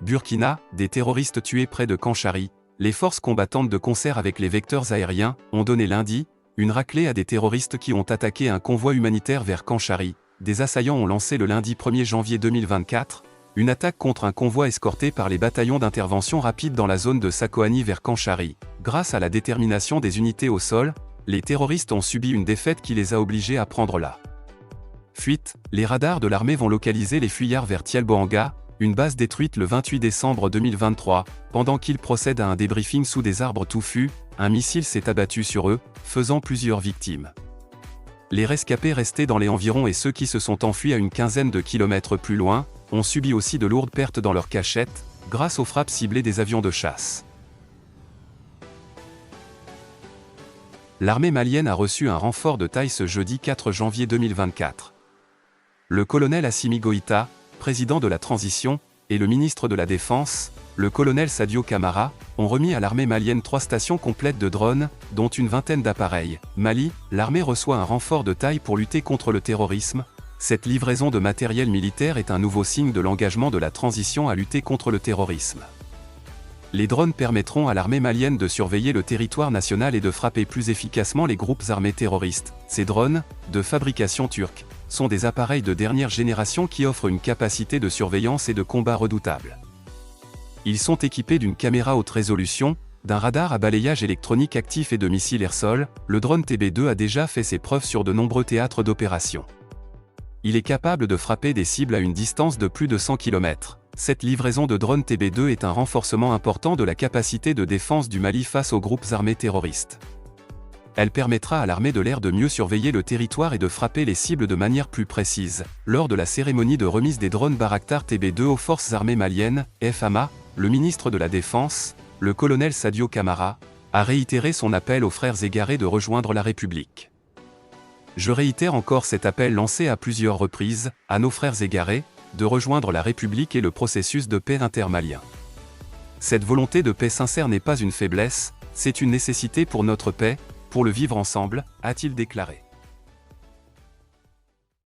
Burkina, des terroristes tués près de Kanchari. Les forces combattantes de concert avec les vecteurs aériens ont donné lundi une raclée à des terroristes qui ont attaqué un convoi humanitaire vers Kanchari. Des assaillants ont lancé le lundi 1er janvier 2024 une attaque contre un convoi escorté par les bataillons d'intervention rapide dans la zone de Sakoani vers Kanchari. Grâce à la détermination des unités au sol, les terroristes ont subi une défaite qui les a obligés à prendre la fuite. Les radars de l'armée vont localiser les fuyards vers Tielboanga, une base détruite le 28 décembre 2023. Pendant qu'ils procèdent à un débriefing sous des arbres touffus, un missile s'est abattu sur eux, faisant plusieurs victimes. Les rescapés restés dans les environs et ceux qui se sont enfuis à une quinzaine de kilomètres plus loin, ont subi aussi de lourdes pertes dans leurs cachettes, grâce aux frappes ciblées des avions de chasse. L'armée malienne a reçu un renfort de taille ce jeudi 4 janvier 2024. Le colonel Assimi Goïta, président de la transition, et le ministre de la Défense, le colonel Sadio Camara, ont remis à l'armée malienne 3 stations complètes de drones, dont une vingtaine d'appareils. Mali, l'armée reçoit un renfort de taille pour lutter contre le terrorisme. Cette livraison de matériel militaire est un nouveau signe de l'engagement de la transition à lutter contre le terrorisme. Les drones permettront à l'armée malienne de surveiller le territoire national et de frapper plus efficacement les groupes armés terroristes. Ces drones, de fabrication turque, sont des appareils de dernière génération qui offrent une capacité de surveillance et de combat redoutable. Ils sont équipés d'une caméra haute résolution, d'un radar à balayage électronique actif et de missiles air-sol. Le drone TB2 a déjà fait ses preuves sur de nombreux théâtres d'opération. Il est capable de frapper des cibles à une distance de plus de 100 km. Cette livraison de drone TB2 est un renforcement important de la capacité de défense du Mali face aux groupes armés terroristes. Elle permettra à l'armée de l'air de mieux surveiller le territoire et de frapper les cibles de manière plus précise. Lors de la cérémonie de remise des drones Bayraktar TB2 aux forces armées maliennes, FAMA, le ministre de la Défense, le colonel Sadio Camara, a réitéré son appel aux frères égarés de rejoindre la République. Je réitère encore cet appel lancé à plusieurs reprises, à nos frères égarés, de rejoindre la République et le processus de paix intermalien. Cette volonté de paix sincère n'est pas une faiblesse, c'est une nécessité pour notre paix, pour le vivre ensemble, a-t-il déclaré.